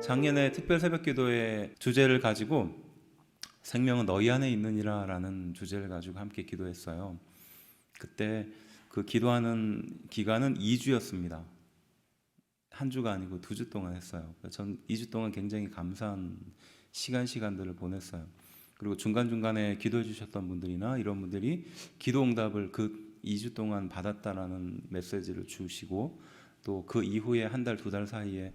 작년에 특별 새벽기도의 주제를 가지고 생명은 너희 안에 있느니라 라는 주제를 가지고 함께 기도했어요. 그때 그 기도하는 기간은 2주였습니다. 한 주가 아니고 2주 동안 했어요. 전 2주 동안 굉장히 감사한 시간들을 보냈어요. 그리고 중간중간에 기도해 주셨던 분들이나 이런 분들이 기도 응답을 그 2주 동안 받았다라는 메시지를 주시고, 또 그 이후에 한 달, 2달 사이에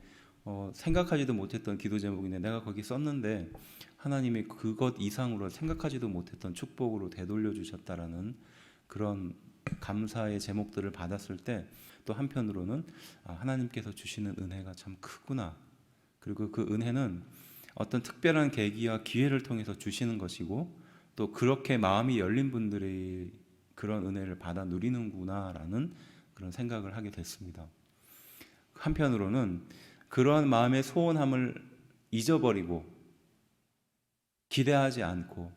생각하지도 못했던 기도 제목인데 내가 거기 썼는데 하나님이 그것 이상으로 생각하지도 못했던 축복으로 되돌려 주셨다라는 그런 감사의 제목들을 받았을 때, 또 한편으로는 하나님께서 주시는 은혜가 참 크구나, 그리고 그 은혜는 어떤 특별한 계기와 기회를 통해서 주시는 것이고, 또 그렇게 마음이 열린 분들이 그런 은혜를 받아 누리는구나라는 그런 생각을 하게 됐습니다. 한편으로는 그러한 마음의 소원함을 잊어버리고 기대하지 않고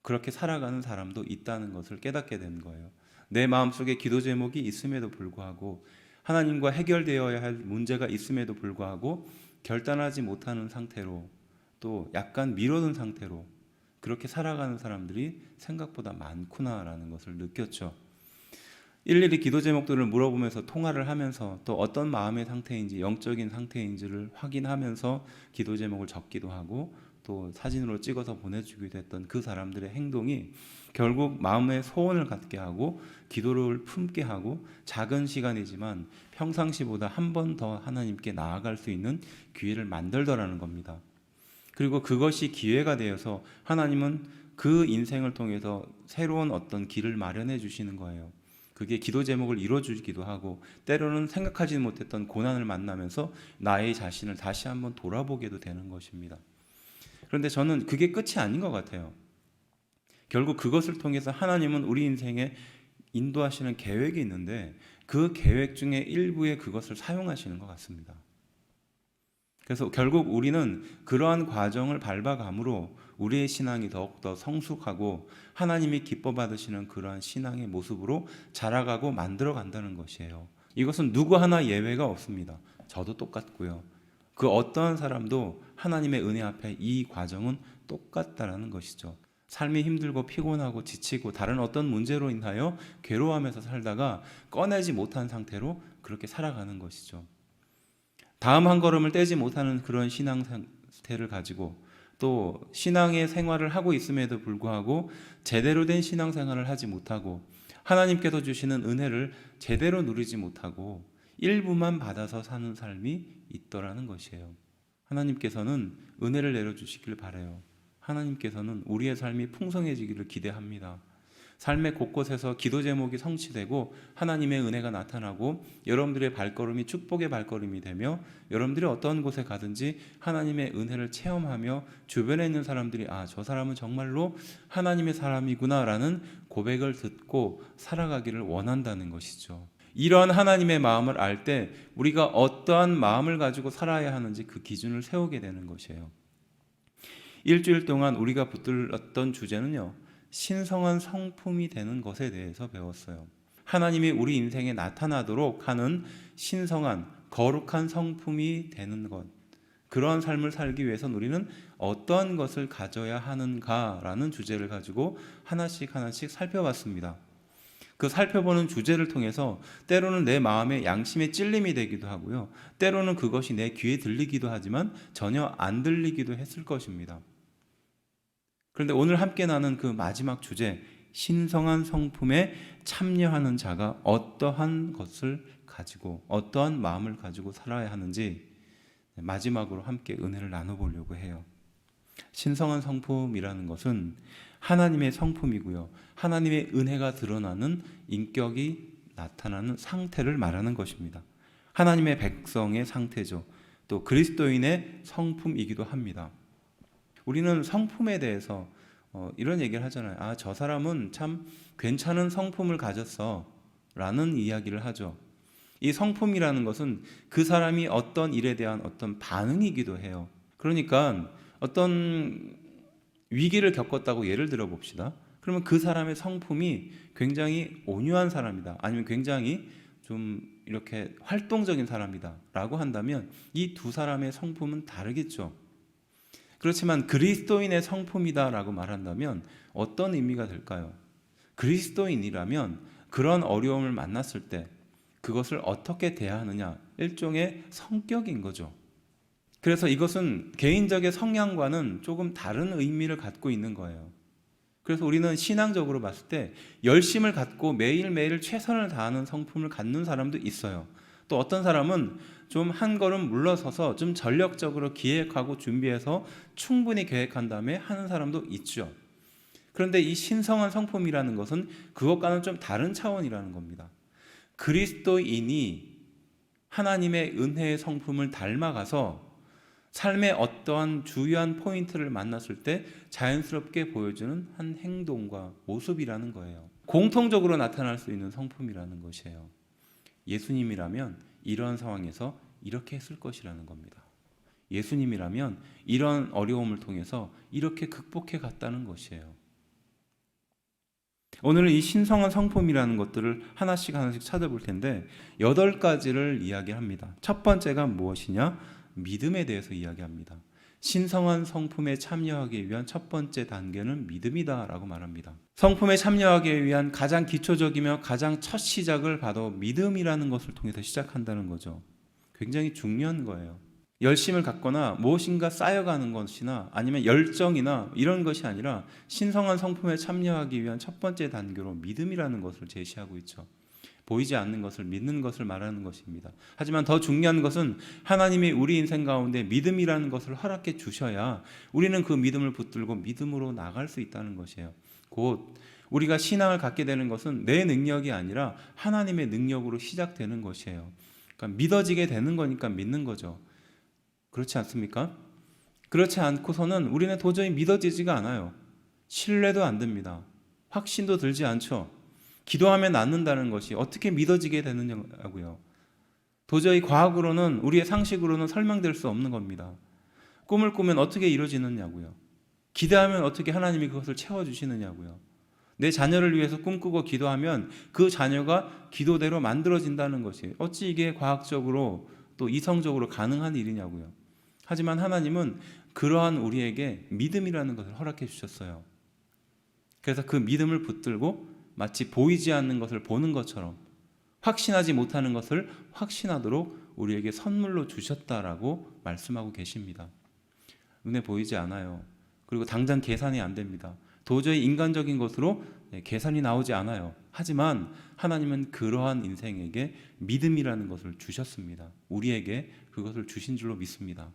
그렇게 살아가는 사람도 있다는 것을 깨닫게 된 거예요. 내 마음속에 기도 제목이 있음에도 불구하고, 하나님과 해결되어야 할 문제가 있음에도 불구하고 결단하지 못하는 상태로, 또 약간 미뤄둔 상태로 그렇게 살아가는 사람들이 생각보다 많구나라는 것을 느꼈죠. 일일이 기도 제목들을 물어보면서 통화를 하면서, 또 어떤 마음의 상태인지, 영적인 상태인지를 확인하면서 기도 제목을 적기도 하고, 또 사진으로 찍어서 보내주기도 했던 그 사람들의 행동이 결국 마음의 소원을 갖게 하고 기도를 품게 하고, 작은 시간이지만 평상시보다 한 번 더 하나님께 나아갈 수 있는 기회를 만들더라는 겁니다. 그리고 그것이 기회가 되어서 하나님은 그 인생을 통해서 새로운 어떤 길을 마련해 주시는 거예요. 그게 기도 제목을 이뤄주기도 하고, 때로는 생각하지 못했던 고난을 만나면서 나의 자신을 다시 한번 돌아보게도 되는 것입니다. 그런데 저는 그게 끝이 아닌 것 같아요. 결국 그것을 통해서 하나님은 우리 인생에 인도하시는 계획이 있는데, 그 계획 중에 일부의 그것을 사용하시는 것 같습니다. 그래서 결국 우리는 그러한 과정을 밟아감으로 우리의 신앙이 더욱더 성숙하고 하나님이 기뻐 받으시는 그러한 신앙의 모습으로 자라가고 만들어 간다는 것이에요. 이것은 누구 하나 예외가 없습니다. 저도 똑같고요. 그 어떠한 사람도 하나님의 은혜 앞에 이 과정은 똑같다라는 것이죠. 삶이 힘들고 피곤하고 지치고 다른 어떤 문제로 인하여 괴로워하면서 살다가 꺼내지 못한 상태로 그렇게 살아가는 것이죠. 다음 한 걸음을 떼지 못하는 그런 신앙 상태를 가지고, 또 신앙의 생활을 하고 있음에도 불구하고 제대로 된 신앙 생활을 하지 못하고, 하나님께서 주시는 은혜를 제대로 누리지 못하고 일부만 받아서 사는 삶이 있더라는 것이에요. 하나님께서는 은혜를 내려주시길 바라요. 하나님께서는 우리의 삶이 풍성해지기를 기대합니다. 삶의 곳곳에서 기도 제목이 성취되고 하나님의 은혜가 나타나고 여러분들의 발걸음이 축복의 발걸음이 되며, 여러분들이 어떤 곳에 가든지 하나님의 은혜를 체험하며 주변에 있는 사람들이 저 사람은 정말로 하나님의 사람이구나 라는 고백을 듣고 살아가기를 원한다는 것이죠. 이러한 하나님의 마음을 알 때 우리가 어떠한 마음을 가지고 살아야 하는지 그 기준을 세우게 되는 것이에요. 일주일 동안 우리가 붙들었던 주제는요, 신성한 성품이 되는 것에 대해서 배웠어요. 하나님이 우리 인생에 나타나도록 하는 신성한 거룩한 성품이 되는 것, 그러한 삶을 살기 위해서는 우리는 어떠한 것을 가져야 하는가라는 주제를 가지고 하나씩 살펴봤습니다. 그 살펴보는 주제를 통해서 때로는 내 마음에 양심의 찔림이 되기도 하고요, 때로는 그것이 내 귀에 들리기도 하지만 전혀 안 들리기도 했을 것입니다. 그런데 오늘 함께 나눈 그 마지막 주제, 신성한 성품에 참여하는 자가 어떠한 것을 가지고 어떠한 마음을 가지고 살아야 하는지 마지막으로 함께 은혜를 나눠보려고 해요. 신성한 성품이라는 것은 하나님의 성품이고요, 하나님의 은혜가 드러나는 인격이 나타나는 상태를 말하는 것입니다. 하나님의 백성의 상태죠. 또 그리스도인의 성품이기도 합니다. 우리는 성품에 대해서 이런 얘기를 하잖아요. 저 사람은 참 괜찮은 성품을 가졌어 라는 이야기를 하죠. 이 성품이라는 것은 그 사람이 어떤 일에 대한 어떤 반응이기도 해요. 그러니까 어떤 위기를 겪었다고 예를 들어 봅시다. 그러면 그 사람의 성품이 굉장히 온유한 사람이다, 아니면 굉장히 좀 이렇게 활동적인 사람이다라고 한다면 이 두 사람의 성품은 다르겠죠. 그렇지만 그리스도인의 성품이다라고 말한다면 어떤 의미가 될까요? 그리스도인이라면 그런 어려움을 만났을 때 그것을 어떻게 대하느냐, 일종의 성격인 거죠. 그래서 이것은 개인적인 성향과는 조금 다른 의미를 갖고 있는 거예요. 그래서 우리는 신앙적으로 봤을 때 열심을 갖고 매일매일 최선을 다하는 성품을 갖는 사람도 있어요. 또 어떤 사람은 좀 한 걸음 물러서서 좀 전력적으로 기획하고 준비해서 충분히 계획한 다음에 하는 사람도 있죠. 그런데 이 신성한 성품이라는 것은 그것과는 좀 다른 차원이라는 겁니다. 그리스도인이 하나님의 은혜의 성품을 닮아가서 삶의 어떠한 주요한 포인트를 만났을 때 자연스럽게 보여주는 한 행동과 모습이라는 거예요. 공통적으로 나타날 수 있는 성품이라는 것이에요. 예수님이라면 이런 상황에서 이렇게 했을 것이라는 겁니다. 예수님이라면 이런 어려움을 통해서 이렇게 극복해 갔다는 것이에요. 오늘은 이 신성한 성품이라는 것들을 하나씩 찾아볼 텐데 8가지를 이야기합니다. 첫 번째가 무엇이냐? 믿음에 대해서 이야기합니다. 신성한 성품에 참여하기 위한 첫 번째 단계는 믿음이다 라고 말합니다. 성품에 참여하기 위한 가장 기초적이며 가장 첫 시작을 봐도 믿음이라는 것을 통해서 시작한다는 거죠. 굉장히 중요한 거예요. 열심을 갖거나 무엇인가 쌓여가는 것이나 아니면 열정이나 이런 것이 아니라 신성한 성품에 참여하기 위한 첫 번째 단계로 믿음이라는 것을 제시하고 있죠. 보이지 않는 것을 믿는 것을 말하는 것입니다. 하지만 더 중요한 것은 하나님이 우리 인생 가운데 믿음이라는 것을 허락해 주셔야 우리는 그 믿음을 붙들고 믿음으로 나갈 수 있다는 것이에요. 곧 우리가 신앙을 갖게 되는 것은 내 능력이 아니라 하나님의 능력으로 시작되는 것이에요. 그러니까 믿어지게 되는 거니까 믿는 거죠. 그렇지 않습니까? 그렇지 않고서는 우리는 도저히 믿어지지가 않아요. 신뢰도 안 듭니다. 확신도 들지 않죠. 기도하면 낫는다는 것이 어떻게 믿어지게 되느냐고요. 도저히 과학으로는 우리의 상식으로는 설명될 수 없는 겁니다. 꿈을 꾸면 어떻게 이루어지느냐고요. 기도하면 어떻게 하나님이 그것을 채워주시느냐고요. 내 자녀를 위해서 꿈꾸고 기도하면 그 자녀가 기도대로 만들어진다는 것이 어찌 이게 과학적으로 또 이성적으로 가능한 일이냐고요. 하지만 하나님은 그러한 우리에게 믿음이라는 것을 허락해 주셨어요. 그래서 그 믿음을 붙들고 마치 보이지 않는 것을 보는 것처럼 확신하지 못하는 것을 확신하도록 우리에게 선물로 주셨다라고 말씀하고 계십니다. 눈에 보이지 않아요. 그리고 당장 계산이 안 됩니다. 도저히 인간적인 것으로 계산이 나오지 않아요. 하지만 하나님은 그러한 인생에게 믿음이라는 것을 주셨습니다. 우리에게 그것을 주신 줄로 믿습니다.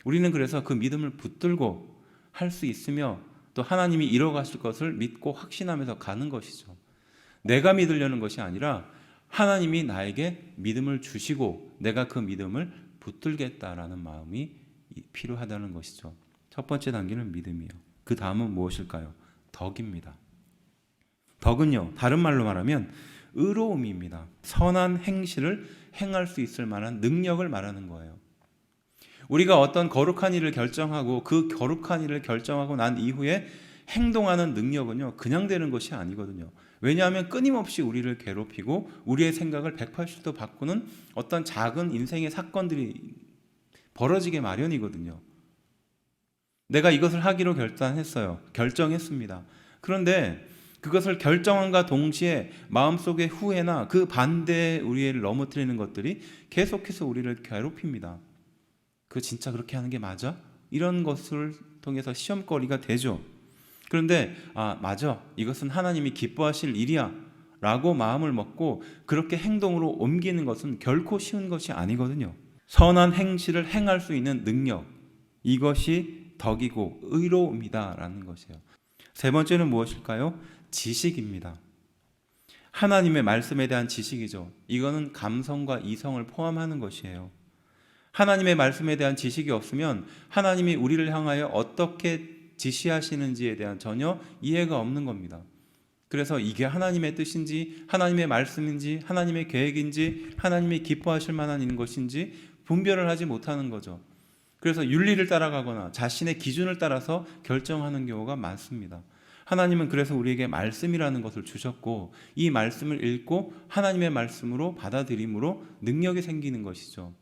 우리는 그래서 그 믿음을 붙들고 할 수 있으며 또 하나님이 이뤄가실 것을 믿고 확신하면서 가는 것이죠. 내가 믿으려는 것이 아니라 하나님이 나에게 믿음을 주시고 내가 그 믿음을 붙들겠다라는 마음이 필요하다는 것이죠. 첫 번째 단계는 믿음이에요. 그 다음은 무엇일까요? 덕입니다. 덕은요, 다른 말로 말하면 의로움입니다. 선한 행실을 행할 수 있을 만한 능력을 말하는 거예요. 우리가 어떤 거룩한 일을 결정하고 그 거룩한 일을 결정하고 난 이후에 행동하는 능력은요, 그냥 되는 것이 아니거든요. 왜냐하면 끊임없이 우리를 괴롭히고 우리의 생각을 180도 바꾸는 어떤 작은 인생의 사건들이 벌어지게 마련이거든요. 내가 이것을 하기로 결정했습니다. 그런데 그것을 결정함과 동시에 마음속의 후회나 그 반대에 우리를 넘어뜨리는 것들이 계속해서 우리를 괴롭힙니다. 그 진짜 그렇게 하는 게 맞아? 이런 것을 통해서 시험거리가 되죠. 그런데 맞아, 이것은 하나님이 기뻐하실 일이야 라고 마음을 먹고 그렇게 행동으로 옮기는 것은 결코 쉬운 것이 아니거든요. 선한 행실을 행할 수 있는 능력, 이것이 덕이고 의로움이다 라는 것이에요. 세 번째는 무엇일까요? 지식입니다. 하나님의 말씀에 대한 지식이죠. 이거는 감성과 이성을 포함하는 것이에요. 하나님의 말씀에 대한 지식이 없으면 하나님이 우리를 향하여 어떻게 지시하시는지에 대한 전혀 이해가 없는 겁니다. 그래서 이게 하나님의 뜻인지 하나님의 말씀인지 하나님의 계획인지 하나님이 기뻐하실 만한 것인지 분별을 하지 못하는 거죠. 그래서 윤리를 따라가거나 자신의 기준을 따라서 결정하는 경우가 많습니다. 하나님은 그래서 우리에게 말씀이라는 것을 주셨고 이 말씀을 읽고 하나님의 말씀으로 받아들임으로 능력이 생기는 것이죠.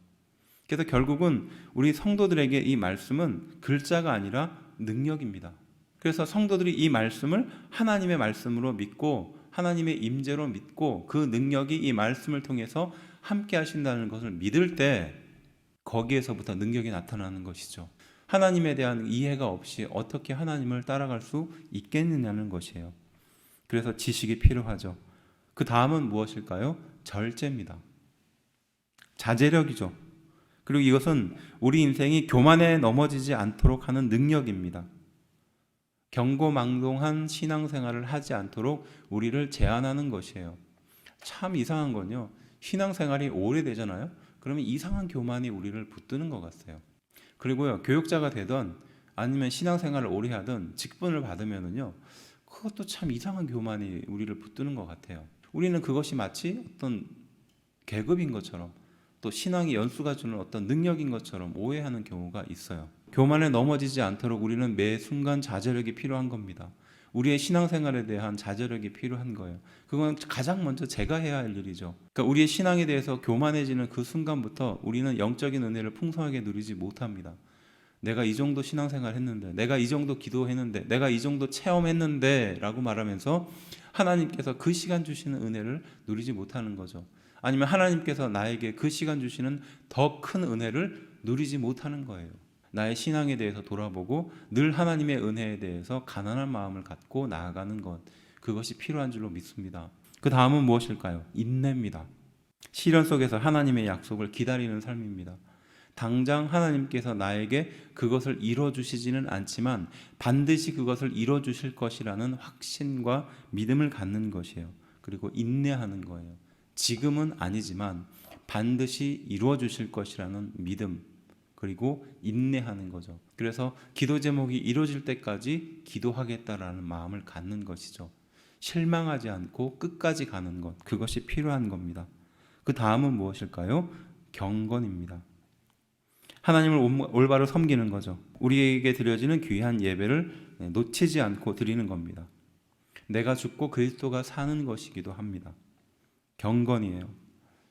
그래서 결국은 우리 성도들에게 이 말씀은 글자가 아니라 능력입니다. 그래서 성도들이 이 말씀을 하나님의 말씀으로 믿고 하나님의 임재로 믿고 그 능력이 이 말씀을 통해서 함께 하신다는 것을 믿을 때 거기에서부터 능력이 나타나는 것이죠. 하나님에 대한 이해가 없이 어떻게 하나님을 따라갈 수 있겠느냐는 것이에요. 그래서 지식이 필요하죠. 그 다음은 무엇일까요? 절제입니다. 자제력이죠. 그리고 이것은 우리 인생이 교만에 넘어지지 않도록 하는 능력입니다. 경고망동한 신앙생활을 하지 않도록 우리를 제한하는 것이에요. 참 이상한 건요. 신앙생활이 오래되잖아요. 그러면 이상한 교만이 우리를 붙드는 것 같아요. 그리고요. 교육자가 되든 아니면 신앙생활을 오래 하든 직분을 받으면은요. 그것도 참 이상한 교만이 우리를 붙드는 것 같아요. 우리는 그것이 마치 어떤 계급인 것처럼 또 신앙의 연수가 주는 어떤 능력인 것처럼 오해하는 경우가 있어요. 교만에 넘어지지 않도록 우리는 매 순간 자제력이 필요한 겁니다. 우리의 신앙생활에 대한 자제력이 필요한 거예요. 그건 가장 먼저 제가 해야 할 일이죠. 그러니까 우리의 신앙에 대해서 교만해지는 그 순간부터 우리는 영적인 은혜를 풍성하게 누리지 못합니다. 내가 이 정도 신앙생활 했는데, 내가 이 정도 기도했는데, 내가 이 정도 체험했는데 라고 말하면서 하나님께서 그 시간 주시는 은혜를 누리지 못하는 거죠. 아니면 하나님께서 나에게 그 시간 주시는 더 큰 은혜를 누리지 못하는 거예요. 나의 신앙에 대해서 돌아보고 늘 하나님의 은혜에 대해서 가난한 마음을 갖고 나아가는 것, 그것이 필요한 줄로 믿습니다. 그 다음은 무엇일까요? 인내입니다. 시련 속에서 하나님의 약속을 기다리는 삶입니다. 당장 하나님께서 나에게 그것을 이뤄주시지는 않지만 반드시 그것을 이뤄주실 것이라는 확신과 믿음을 갖는 것이에요. 그리고 인내하는 거예요. 지금은 아니지만 반드시 이루어주실 것이라는 믿음, 그리고 인내하는 거죠. 그래서 기도 제목이 이루어질 때까지 기도하겠다라는 마음을 갖는 것이죠. 실망하지 않고 끝까지 가는 것, 그것이 필요한 겁니다. 그 다음은 무엇일까요? 경건입니다. 하나님을 올바로 섬기는 거죠. 우리에게 드려지는 귀한 예배를 놓치지 않고 드리는 겁니다. 내가 죽고 그리스도가 사는 것이기도 합니다. 경건이에요.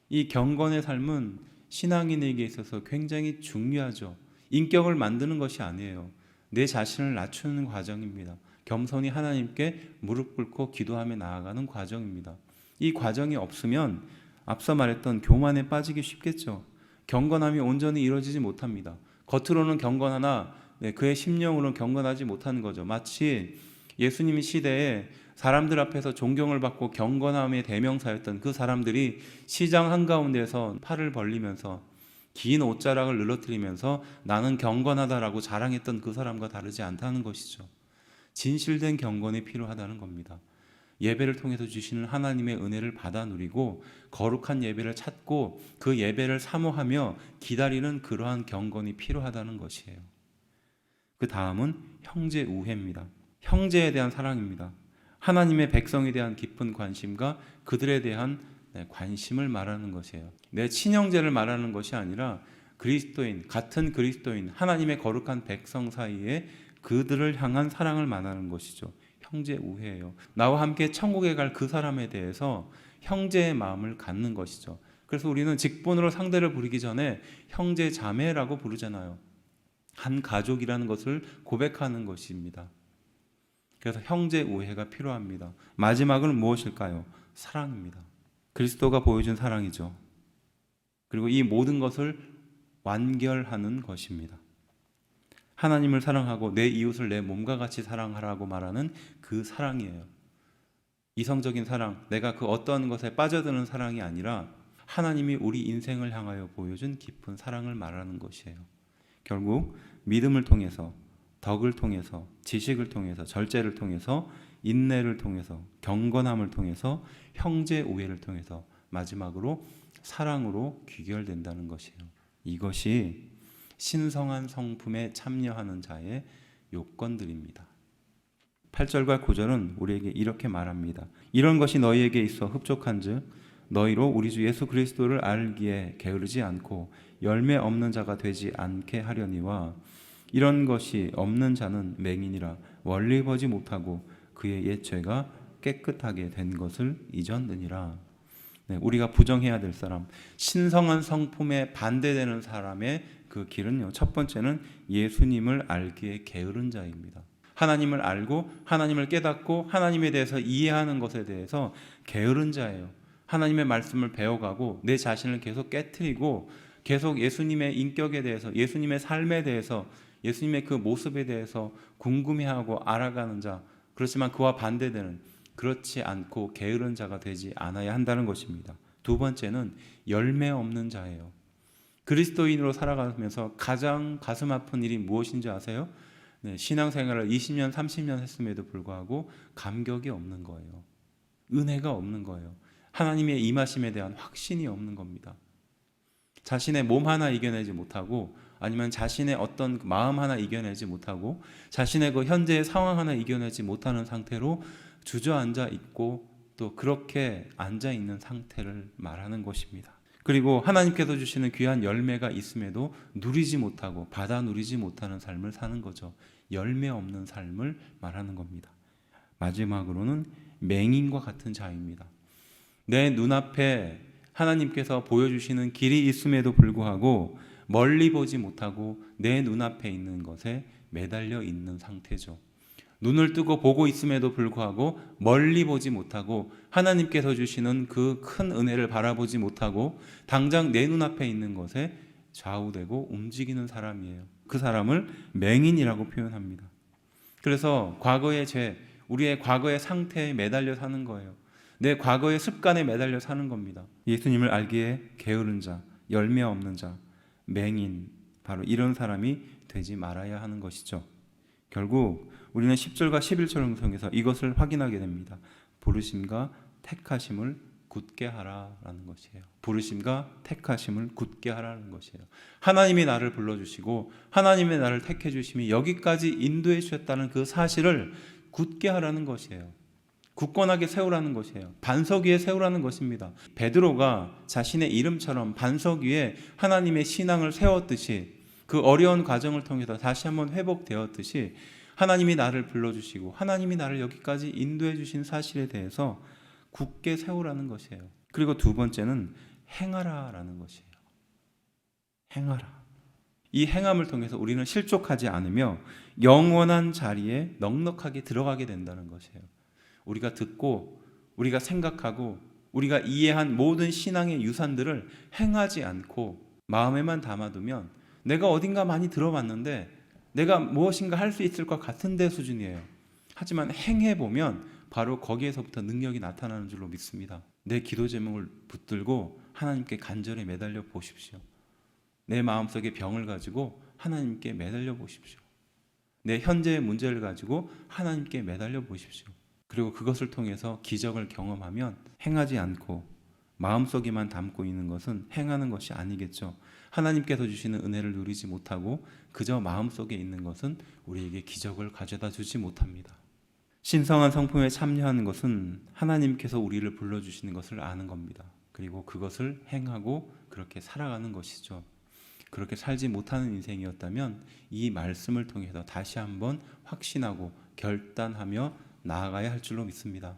이 경건의 삶은 신앙인에게 있어서 굉장히 중요하죠. 인격을 만드는 것이 아니에요. 내 자신을 낮추는 과정입니다. 겸손히 하나님께 무릎 꿇고 기도하며 나아가는 과정입니다. 이 과정이 없으면 앞서 말했던 교만에 빠지기 쉽겠죠. 경건함이 온전히 이루어지지 못합니다. 겉으로는 경건하나 그의 심령으로는 경건하지 못하는 거죠. 마치 예수님 시대에 사람들 앞에서 존경을 받고 경건함의 대명사였던 그 사람들이 시장 한가운데서 팔을 벌리면서 긴 옷자락을 늘어뜨리면서 나는 경건하다라고 자랑했던 그 사람과 다르지 않다는 것이죠. 진실된 경건이 필요하다는 겁니다. 예배를 통해서 주시는 하나님의 은혜를 받아 누리고 거룩한 예배를 찾고 그 예배를 사모하며 기다리는 그러한 경건이 필요하다는 것이에요. 그 다음은 형제 우애입니다. 형제에 대한 사랑입니다. 하나님의 백성에 대한 깊은 관심과 그들에 대한 관심을 말하는 것이에요. 내 친형제를 말하는 것이 아니라 그리스도인, 같은 그리스도인, 하나님의 거룩한 백성 사이에 그들을 향한 사랑을 말하는 것이죠. 형제 우애예요. 나와 함께 천국에 갈 그 사람에 대해서 형제의 마음을 갖는 것이죠. 그래서 우리는 직분으로 상대를 부르기 전에 형제 자매라고 부르잖아요. 한 가족이라는 것을 고백하는 것입니다. 그래서 형제 우애가 필요합니다. 마지막은 무엇일까요? 사랑입니다. 그리스도가 보여준 사랑이죠. 그리고 이 모든 것을 완결하는 것입니다. 하나님을 사랑하고 내 이웃을 내 몸과 같이 사랑하라고 말하는 그 사랑이에요. 이성적인 사랑, 내가 그 어떤 것에 빠져드는 사랑이 아니라 하나님이 우리 인생을 향하여 보여준 깊은 사랑을 말하는 것이에요. 결국 믿음을 통해서, 덕을 통해서, 지식을 통해서, 절제를 통해서, 인내를 통해서, 경건함을 통해서, 형제 우애를 통해서 마지막으로 사랑으로 귀결된다는 것이에요. 이것이 신성한 성품에 참여하는 자의 요건들입니다. 8절과 9절은 우리에게 이렇게 말합니다. 이런 것이 너희에게 있어 흡족한즉 너희로 우리 주 예수 그리스도를 알기에 게으르지 않고 열매 없는 자가 되지 않게 하려니와 이런 것이 없는 자는 맹인이라 원리 보지 못하고 그의 옛 죄가 깨끗하게 된 것을 잊었느니라. 네, 우리가 부정해야 될 사람, 신성한 성품에 반대되는 사람의 그 길은요, 첫 번째는 예수님을 알기에 게으른 자입니다. 하나님을 알고 하나님을 깨닫고 하나님에 대해서 이해하는 것에 대해서 게으른 자예요. 하나님의 말씀을 배워가고 내 자신을 계속 깨트리고 계속 예수님의 인격에 대해서, 예수님의 삶에 대해서, 예수님의 그 모습에 대해서 궁금해하고 알아가는 자, 그렇지만 그와 반대되는, 그렇지 않고 게으른 자가 되지 않아야 한다는 것입니다. 두 번째는 열매 없는 자예요. 그리스도인으로 살아가면서 가장 가슴 아픈 일이 무엇인지 아세요? 네, 신앙생활을 20년, 30년 했음에도 불구하고 감격이 없는 거예요. 은혜가 없는 거예요. 하나님의 임하심에 대한 확신이 없는 겁니다. 자신의 몸 하나 이겨내지 못하고, 아니면 자신의 어떤 마음 하나 이겨내지 못하고, 자신의 그 현재의 상황 하나 이겨내지 못하는 상태로 주저앉아 있고, 또 그렇게 앉아 있는 상태를 말하는 것입니다. 그리고 하나님께서 주시는 귀한 열매가 있음에도 누리지 못하고 받아 누리지 못하는 삶을 사는 거죠. 열매 없는 삶을 말하는 겁니다. 마지막으로는 맹인과 같은 자입니다. 내 눈앞에 하나님께서 보여주시는 길이 있음에도 불구하고 멀리 보지 못하고 내 눈앞에 있는 것에 매달려 있는 상태죠. 눈을 뜨고 보고 있음에도 불구하고 멀리 보지 못하고 하나님께서 주시는 그 큰 은혜를 바라보지 못하고 당장 내 눈앞에 있는 것에 좌우되고 움직이는 사람이에요. 그 사람을 맹인이라고 표현합니다. 그래서 과거의 죄, 우리의 과거의 상태에 매달려 사는 거예요. 내 과거의 습관에 매달려 사는 겁니다. 예수님을 알기에 게으른 자, 열매 없는 자, 맹인, 바로 이런 사람이 되지 말아야 하는 것이죠. 결국 우리는 10절과 11절을 통해서 이것을 확인하게 됩니다. 부르심과 택하심을 굳게 하라라는 것이에요. 부르심과 택하심을 굳게 하라는 것이에요. 하나님이 나를 불러주시고 하나님의 나를 택해 주심이 여기까지 인도해 주셨다는 그 사실을 굳게 하라는 것이에요. 굳건하게 세우라는 것이에요. 반석 위에 세우라는 것입니다. 베드로가 자신의 이름처럼 반석 위에 하나님의 신앙을 세웠듯이, 그 어려운 과정을 통해서 다시 한번 회복되었듯이 하나님이 나를 불러주시고 하나님이 나를 여기까지 인도해 주신 사실에 대해서 굳게 세우라는 것이에요. 그리고 두 번째는 행하라라는 것이에요. 행하라. 이 행함을 통해서 우리는 실족하지 않으며 영원한 자리에 넉넉하게 들어가게 된다는 것이에요. 우리가 듣고 우리가 생각하고 우리가 이해한 모든 신앙의 유산들을 행하지 않고 마음에만 담아두면 내가 어딘가 많이 들어봤는데 내가 무엇인가 할 수 있을 것 같은데 수준이에요. 하지만 행해보면 바로 거기에서부터 능력이 나타나는 줄로 믿습니다. 내 기도 제목을 붙들고 하나님께 간절히 매달려 보십시오. 내 마음속에 병을 가지고 하나님께 매달려 보십시오. 내 현재의 문제를 가지고 하나님께 매달려 보십시오. 그리고 그것을 통해서 기적을 경험하면 행하지 않고 마음속에만 담고 있는 것은 행하는 것이 아니겠죠. 하나님께서 주시는 은혜를 누리지 못하고 그저 마음속에 있는 것은 우리에게 기적을 가져다 주지 못합니다. 신성한 성품에 참여하는 것은 하나님께서 우리를 불러주시는 것을 아는 겁니다. 그리고 그것을 행하고 그렇게 살아가는 것이죠. 그렇게 살지 못하는 인생이었다면 이 말씀을 통해서 다시 한번 확신하고 결단하며 나아가야 할 줄로 믿습니다.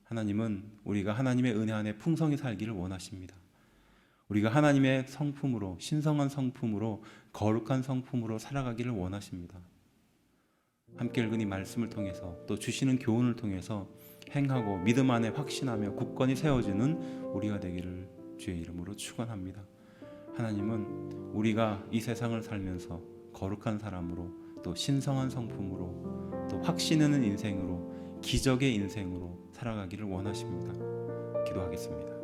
하나님은 우리가 하나님의 은혜 안에 풍성히 살기를 원하십니다. 우리가 하나님의 성품으로, 신성한 성품으로, 거룩한 성품으로 살아가기를 원하십니다. 함께 읽은 이 말씀을 통해서 또 주시는 교훈을 통해서 행하고 믿음 안에 확신하며 굳건히 세워지는 우리가 되기를 주의 이름으로 축원합니다. 하나님은 우리가 이 세상을 살면서 거룩한 사람으로, 또 신성한 성품으로, 또 확신 있는 인생으로, 기적의 인생으로 살아가기를 원하십니다. 기도하겠습니다.